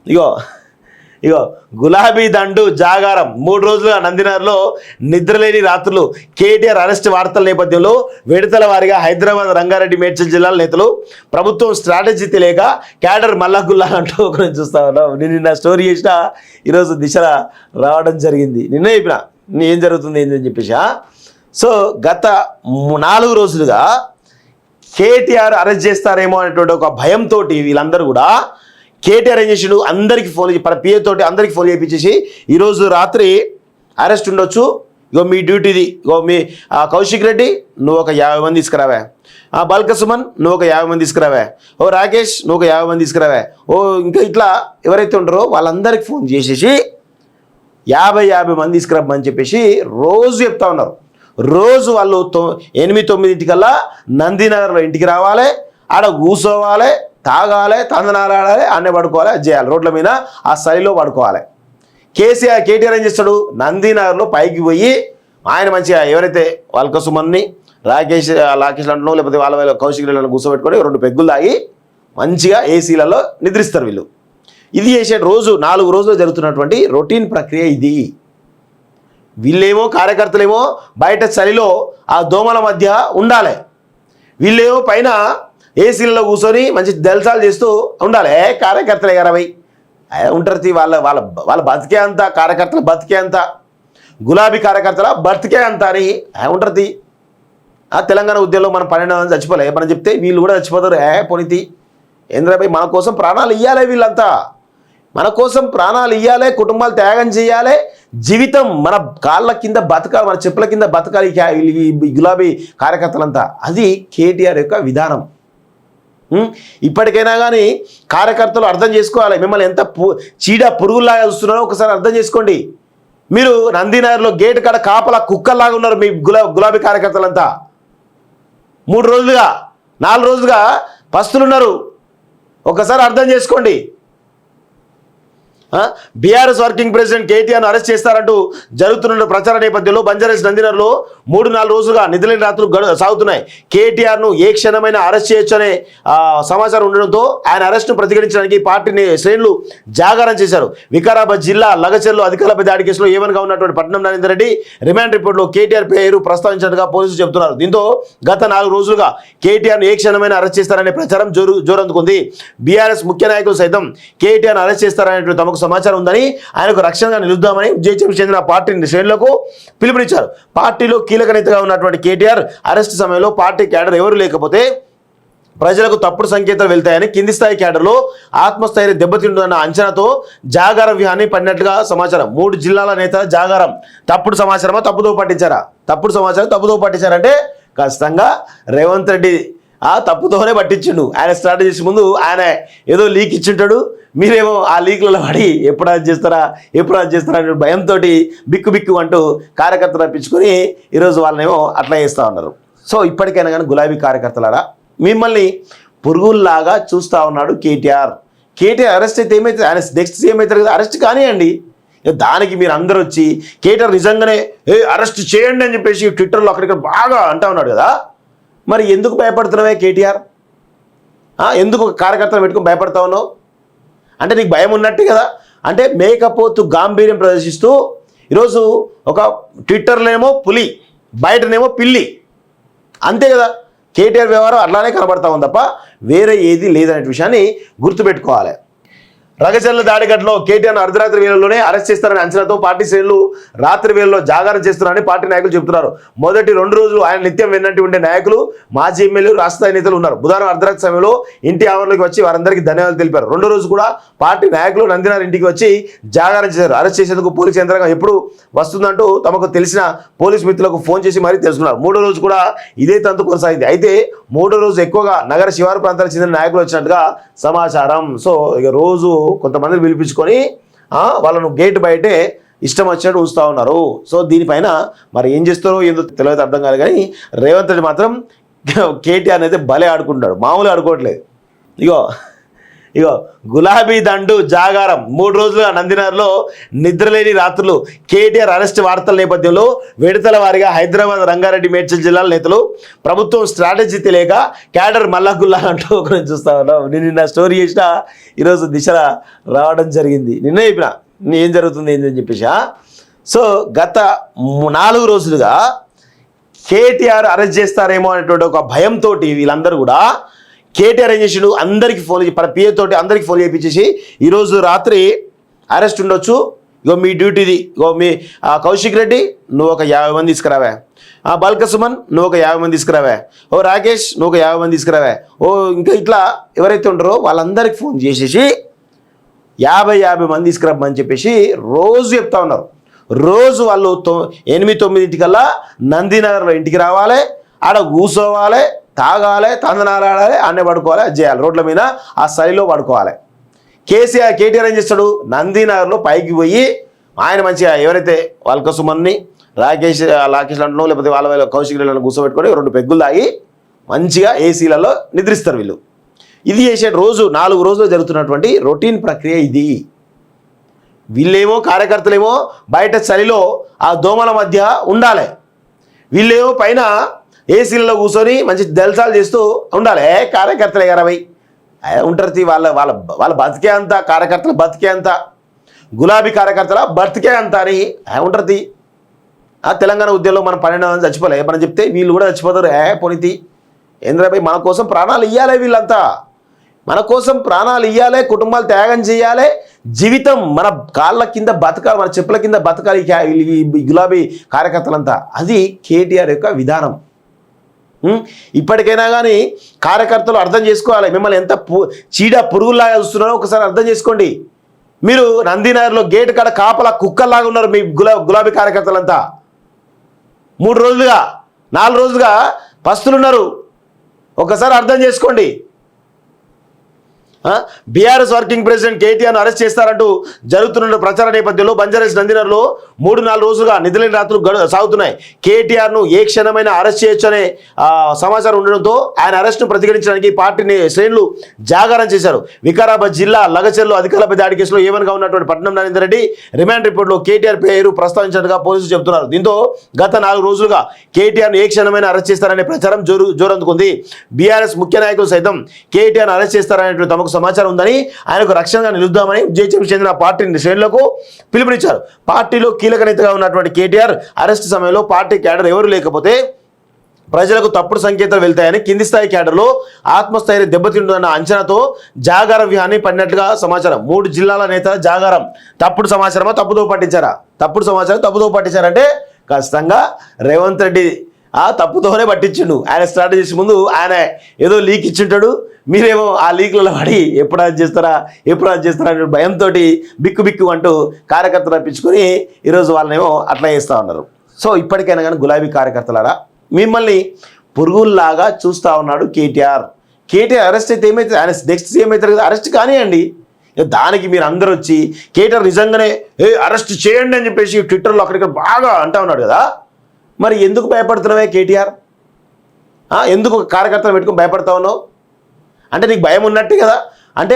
ఇగో ఇగో గులాబీ దండు జాగారం 3 రోజులుగా నందినగర్లో నిద్రలేని రాత్రులు. కేటీఆర్ అరెస్ట్ వార్తల నేపథ్యంలో విడతల వారీగా హైదరాబాద్, రంగారెడ్డి, మేడ్చల్ జిల్లాల నేతలు ప్రభుత్వం స్ట్రాటజీ తెలియక క్యాడర్ మల్లగుల్లా అంటూ ఒకరిని చూస్తా ఉన్నాం. నేను నిన్న స్టోరీ చేసిన ఈరోజు దిశ రావడం జరిగింది. నిన్న చెప్పిన ఏం జరుగుతుంది ఏంటని చెప్పేసి. సో గత 4 రోజులుగా కేటీఆర్ అరెస్ట్ చేస్తారేమో అనేటువంటి ఒక భయంతో వీళ్ళందరూ కూడా కేటీఆర్ ఏం చేసిండు, అందరికీ ఫోన్ పిఏ తోటి అందరికీ ఫోన్ చేయించేసి ఈరోజు రాత్రి అరెస్ట్ ఉండొచ్చు, ఇగో మీ డ్యూటీది, ఇగో మీ కౌశిక్ రెడ్డి నువ్వు ఒక 50 మంది తీసుకురావా, బల్క సుమన్ నువ్వు ఒక 50 మంది తీసుకురావా, ఓ రాకేష్ నువ్వు ఒక 50 మంది తీసుకురావా, ఓ ఇంకా ఇట్లా ఎవరైతే ఉంటారో వాళ్ళందరికీ ఫోన్ చేసేసి 50 మంది తీసుకురామని చెప్పేసి రోజు చెప్తా ఉన్నారు. రోజు వాళ్ళు 8-9 నందినగర్లో ఇంటికి రావాలి, ఆడ కూర్చోవాలి, తాగాలి, తందనాలు ఆడాలి, అన్నీ పడుకోవాలి, అది చేయాలి, రోడ్ల మీద ఆ స్థలిలో పడుకోవాలి. కేటీఆర్ ఏం చేస్తాడు, నందినగర్లో పైకి పోయి ఆయన మంచిగా ఎవరైతే వాళ్ళ సుమన్ని రాకేష్ అంటున్నావు లేకపోతే వాళ్ళ కౌశిక్ రెడ్డిలను కూర్చోబెట్టుకొని 2 పెగ్గులు తాగి మంచిగా ఏసీలలో నిద్రిస్తారు వీళ్ళు. ఇది చేసే రోజు 4 రోజులు జరుగుతున్నటువంటి రొటీన్ ప్రక్రియ ఇది. వీళ్ళేమో కార్యకర్తలేమో బయట చలిలో ఆ దోమల మధ్య ఉండాలి, వీళ్ళేమో పైన ఏసీలలో కూర్చొని మంచి జల్సాలు చేస్తూ ఉండాలి. కార్యకర్తలు 20 ఉంటారు, వాళ్ళ వాళ్ళ వాళ్ళ బతికే అంత, కార్యకర్తల బతికే అంత, గులాబీ కార్యకర్తల బతికే అంత అని ఉంటుంది. తెలంగాణ ఉద్యమంలో మనం 12 మంది చచ్చిపోలే, మనం చెప్తే వీళ్ళు కూడా చచ్చిపోతారు. పొనితి ఏంద్రభాయ్, మన కోసం ప్రాణాలు ఇవ్వాలి, వీళ్ళంతా మన కోసం ప్రాణాలు ఇవ్వాలి, కుటుంబాలు త్యాగం చేయాలి, జీవితం మన కాళ్ళ కింద బతకాలి, మన చెప్పుల కింద బతకాలి గులాబీ కార్యకర్తలంతా. అది కేటీఆర్ యొక్క విధానం. ఇప్పటికైనా కానీ కార్యకర్తలు అర్థం చేసుకోవాలి, మిమ్మల్ని ఎంత చీడ పురుగుల్లాగా చూస్తున్నారో ఒకసారి అర్థం చేసుకోండి. మీరు నందినగర్లో గేటు కాడ కాపలా కుక్కల్లాగా ఉన్నారు మీ గులాబీ కార్యకర్తలంతా. 3 రోజులుగా 4 రోజులుగా పస్తులున్నారు, ఒకసారి అర్థం చేసుకోండి. బీఆర్ఎస్ వర్కింగ్ ప్రెసిడెంట్ కేటీఆర్ను అరెస్ట్ చేస్తారంటూ జరుగుతున్న ప్రచార నేపథ్యంలో బంజారాహిల్స్ నందినగర్లో 3-4 రోజులుగా నిద్రలేని రాత్రులు సాగుతున్నాయి. కేటీఆర్ను ఏ క్షణమైనా అరెస్ట్ చేయొచ్చనే సమాచారం ఉండడంతో ఆయన అరెస్ట్ను ప్రతిఘటించడానికి పార్టీ శ్రేణులు జాగారం చేశారు. వికారాబాద్ జిల్లా లగచెర్లో అధికారులపై దాడి కేసులో ఏమన్గా ఉన్నటువంటి పట్నం నరేందర్ రెడ్డి రిమాండ్ రిపోర్టులో కేటీఆర్ పేరు ప్రస్తావించినట్టుగా పోలీసులు చెబుతున్నారు. దీంతో గత 4 రోజులుగా కేటీఆర్ను ఏ క్షణమైనా అరెస్ట్ చేస్తారనే ప్రచారం జోరందుకుంది. బీఆర్ఎస్ ముఖ్య నాయకులు సైతం కేటీఆర్ను అరెస్ట్ చేస్తారనేటువంటి తమకు సమాచారం ఉందని, ఆయనకు రక్షణగా నిలుద్దామని జేహెచ్ఎంసీ చెందిన పార్టీ శ్రేణులకు పిలుపునిచ్చారు. పార్టీలో కీలక నేతగా ఉన్నటువంటి కేటీఆర్ అరెస్ట్ సమయంలో పార్టీ క్యాడర్ ఎవరు లేకపోతే ప్రజలకు తప్పుడు సంకేతాలు వెళ్తాయని, కింది స్థాయి క్యాడర్లో ఆత్మస్థైర్యం దెబ్బతింటుందన్న అంచనాతో జాగార వ్యూహాన్ని పడినట్లుగా సమాచారం. 3 జిల్లాల నేతల జాగారం తప్పుడు సమాచారమా, తప్పుదో పట్టించారా? తప్పుడు సమాచారం తప్పుదో పట్టించారంటే ఖచ్చితంగా రేవంత్ రెడ్డి తప్పుతోనే పట్టించిండు. ఆయన స్ట్రాటజీస్ ముందు ఆయన ఏదో లీక్ ఇచ్చింటాడు, మీరేమో ఆ లీక్లలో పడి ఎప్పుడు అది చేస్తారా అనే భయంతో బిక్కు అంటూ కార్యకర్తలు రప్పించుకొని ఈరోజు వాళ్ళనేమో అట్లా చేస్తూ ఉన్నారు. సో ఇప్పటికైనా కానీ గులాబీ కార్యకర్తలారా, మిమ్మల్ని పురుగుల్లాగా చూస్తూ ఉన్నాడు కేటీఆర్. అరెస్ట్ అయితే ఏమవుతుంది, ఆయన నెక్స్ట్ సీఎం అవుతారు కదా, అరెస్ట్ కానివ్వండి. దానికి మీరు అందరూ వచ్చి కేటీఆర్ నిజంగానే అరెస్ట్ చేయండి అని చెప్పేసి ట్విట్టర్లో అక్కడిక్కడ బాగా అంటా ఉన్నాడు కదా, మరి ఎందుకు భయపడుతున్నావే కేటీఆర్? ఎందుకు కార్యకర్తలు పెట్టుకుని భయపడతా ఉన్నావు? అంటే నీకు భయం ఉన్నట్టే కదా. అంటే మేకపోతు గాంభీర్యం ప్రదర్శిస్తూ ఈరోజు ఒక ట్విట్టర్లోనేమో పులి, బయటనేమో పిల్లి, అంతే కదా. కేటీఆర్ వ్యవహారం అట్లానే కనబడతా ఉంది తప్ప వేరే ఏది లేదనే విషయాన్ని గుర్తుపెట్టుకోవాలి. రగచెర్ల దాడిఘటనలో కేటీఆర్ను అర్ధరాత్రి వేళల్లోనే అరెస్ట్ చేస్తారనే అంచనాతో పార్టీ శ్రేణులు రాత్రి వేళల్లో జాగారం చేస్తున్నారని పార్టీ నాయకులు చెబుతున్నారు. మొదటి 2 రోజులు ఆయన నిత్యం వెన్నంటి ఉండే నాయకులు, మాజీ ఎమ్మెల్యేలు, రాష్ట్ర నేతలు ఉన్నారు. బుధవారం అర్ధరాత్రి సమయంలో ఇంటి ఆవరణలోకి వచ్చి వారందరికీ ధన్యవాదాలు తెలిపారు. 2వ రోజు కూడా పార్టీ నాయకులు నందినగర్ ఇంటికి వచ్చి జాగారం చేశారు. అరెస్ట్ చేసేందుకు పోలీసు యంత్రాంగం ఎప్పుడు వస్తుందంటూ తమకు తెలిసిన పోలీసు మిత్రులకు ఫోన్ చేసి మరీ తెలుసుకున్నారు. 3వ రోజు కూడా ఇదే తంతు కొనసాగింది. అయితే 3వ రోజు ఎక్కువగా నగర శివారు ప్రాంతాలకు చెందిన నాయకులు వచ్చినట్టుగా సమాచారం. సో ఇక రోజు కొంతమందిని పిలిపించుకొని వాళ్ళను గేట్ బయటే ఇష్టం వచ్చినట్టు ఉంచుతూ ఉన్నారు. సో దీనిపైన మరి ఏం చేస్తారో ఏందో తెలియదు, అర్థం కాదు. కానీ రేవంత్ రెడ్డి మాత్రం కేటీఆర్ అయితే భలే ఆడుకుంటాడు, మామూలు ఆడుకోవట్లేదు. ఇగో గులాబీ దండు జాగారం 3 రోజులుగా నందినగర్లో నిద్రలేని రాత్రులు. కేటీఆర్ అరెస్ట్ వార్తల నేపథ్యంలో విడతల వారీగా హైదరాబాద్, రంగారెడ్డి, మేడ్చల్ జిల్లాల నేతలు ప్రభుత్వం స్ట్రాటజీ తెలియక క్యాడర్ మల్లాగుల్లా అంటూ ఒకరిని చూస్తా ఉన్నాం. నేను నిన్న స్టోరీ చేసిన ఈరోజు దిశ రావడం జరిగింది. నిన్నే చెప్పిన ఏం జరుగుతుంది ఏంటని చెప్పేసి. సో గత 4 రోజులుగా కేటీఆర్ అరెస్ట్ చేస్తారేమో అనేటువంటి ఒక భయంతో వీళ్ళందరూ కూడా కేటీఆర్ ఏం చేసిండు, అందరికీ ఫోన్ పిఏ తోటి అందరికీ ఫోన్ చేయించేసి ఈరోజు రాత్రి అరెస్ట్ ఉండొచ్చు, ఇగో మీ డ్యూటీది, ఇగో మీ కౌశిక్ రెడ్డి నువ్వు ఒక 50 మంది తీసుకురావా, బల్క సుమన్ నువ్వు ఒక 50 మంది తీసుకురావా, ఓ రాకేష్ నువ్వు ఒక 50 మంది తీసుకురావా, ఓ ఇంకా ఇట్లా ఎవరైతే ఉంటారో వాళ్ళందరికీ ఫోన్ చేసేసి 50 మంది తీసుకురామని చెప్పేసి రోజు చెప్తా ఉన్నారు. రోజు వాళ్ళు 8-9 నందినగర్లో ఇంటికి రావాలి, ఆడ కూర్చోవాలి, తాగాలి, తందనాలు ఆడాలి, అన్నీ పడుకోవాలి, అది చేయాలి, రోడ్ల మీద ఆ స్థలిలో పడుకోవాలి. కేటీఆర్ ఏం చేస్తాడు, నందినగర్లో పైకి పోయి ఆయన మంచిగా ఎవరైతే వాళ్ళ సుమన్ని రాకేష్ అంటున్నావు లేకపోతే వాళ్ళ కౌశిక్ రెడ్డి కూర్చోబెట్టుకొని 2 పెగ్గులు తాగి మంచిగా ఏసీలలో నిద్రిస్తారు వీళ్ళు. ఇది చేసే రోజు 4 రోజులు జరుగుతున్నటువంటి రొటీన్ ప్రక్రియ ఇది. వీళ్ళేమో కార్యకర్తలేమో బయట చలిలో ఆ దోమల మధ్య ఉండాలి, వీళ్ళేమో పైన ఏసీలలో కూర్చొని మంచి జల్సాలు చేస్తూ ఉండాలి. కార్యకర్తలు 20 ఉంటారు, వాళ్ళ బతికే అంత, కార్యకర్తల బతికే అంత, గులాబీ కార్యకర్తల బతికే అంత అని ఉంటుంది. తెలంగాణ ఉద్యమంలో మనం 12 మంది చచ్చిపోలే, మనం చెప్తే వీళ్ళు కూడా చచ్చిపోతారు. పొనితి ఏంద్రభాయ్, మన కోసం ప్రాణాలు ఇవ్వాలి, వీళ్ళంతా మన కోసం ప్రాణాలు ఇవ్వాలి, కుటుంబాలు త్యాగం చేయాలి, జీవితం మన కాళ్ళ కింద బతకాలి, మన చెప్పుల కింద బతకాలి ఈ గులాబీ కార్యకర్తలంతా. అది కేటీఆర్ యొక్క విధానం. ఇప్పటికైనా కానీ కార్యకర్తలు అర్థం చేసుకోవాలి, మిమ్మల్ని ఎంత చీడ పురుగుల్లాగా చూస్తున్నారో ఒకసారి అర్థం చేసుకోండి. మీరు నందినగర్లో గేటు కాడ కాపలా కుక్కల్లాగా ఉన్నారు మీ గులాబీ కార్యకర్తలంతా. 3 రోజులుగా 4 రోజులుగా పస్తులున్నారు, ఒకసారి అర్థం చేసుకోండి. బీఆర్ఎస్ వర్కింగ్ ప్రెసిడెంట్ కేటీఆర్ను అరెస్ట్ చేస్తారంటూ జరుగుతున్న ప్రచార నేపథ్యంలో బంజారాహిల్స్ నందినగర్లో 3-4 రోజులుగా నిద్రలేని రాత్రులు సాగుతున్నాయి. కేటీఆర్ను ఏ క్షణమైనా అరెస్ట్ చేయొచ్చనే సమాచారం ఉండడంతో ఆయన అరెస్ట్ను ప్రతిఘటించడానికి పార్టీని శ్రేణులు జాగారం చేశారు. వికారాబాద్ జిల్లా లగచెర్లో అధికారులపై దాడి కేసులో ఏవన్గా ఉన్నటువంటి పట్నం నరేందర్ రెడ్డి రిమాండ్ రిపోర్టులో కేటీఆర్ పేరు ప్రస్తావించినట్టుగా పోలీసులు చెబుతున్నారు. దీంతో గత 4 రోజులుగా కేటీఆర్ను ఏ క్షణమైనా అరెస్ట్ చేస్తారనే ప్రచారం జోరందుకుంది. బీఆర్ఎస్ ముఖ్య నాయకులు సైతం కేటీఆర్ను అరెస్ట్ చేస్తారనేటువంటి తమకు సమాచారం ఉందని, ఆయనకు రక్షణగా నిలుద్దామని జేహెచ్ఎంసీ చెందిన పార్టీ శ్రేణులకు పిలుపునిచ్చారు. పార్టీలో కీలక నేతగా ఉన్నటువంటి కేటీఆర్ అరెస్ట్ సమయంలో పార్టీ క్యాడర్ ఎవరు లేకపోతే ప్రజలకు తప్పుడు సంకేతాలు వెళ్తాయని, కింది స్థాయి క్యాడర్లో ఆత్మస్థైర్యం దెబ్బతింటుందన్న అంచనాతో జాగార వ్యూహాన్ని పడినట్లుగా సమాచారం. 3 జిల్లాల నేతల జాగారం తప్పుడు సమాచారమా, తప్పుదో పట్టించారా? తప్పుడు సమాచారం తప్పుదో పట్టించారంటే ఖచ్చితంగా రేవంత్ రెడ్డి తప్పుతోనే పట్టించిండు. ఆయన స్ట్రాటజీస్ ముందు ఆయన ఏదో లీక్ ఇచ్చింటాడు, మీరేమో ఆ లీక్లలో పడి ఎప్పుడు అది చేస్తారా అనే భయంతో బిక్కు అంటూ కార్యకర్తలు రప్పించుకొని ఈరోజు వాళ్ళనేమో అట్లా చేస్తూ ఉన్నారు. సో ఇప్పటికైనా కానీ గులాబీ కార్యకర్తలారా, మిమ్మల్ని పురుగుల్లాగా చూస్తూ ఉన్నాడు కేటీఆర్. అరెస్ట్ అయితే ఏమైతే ఆయన నెక్స్ట్ సీఎం అవుతారు కదా, అరెస్ట్ కానివ్వండి. దానికి మీరు అందరూ వచ్చి కేటీఆర్ నిజంగానే అరెస్ట్ చేయండి అని చెప్పేసి ట్విట్టర్లో అక్కడిక్కడ బాగా అంటూ ఉన్నాడు కదా, మరి ఎందుకు భయపడుతున్నావే కేటీఆర్? ఎందుకు కార్యకర్తలు పెట్టుకుని భయపడతా ఉన్నావు? అంటే నీకు భయం ఉన్నట్టే కదా. అంటే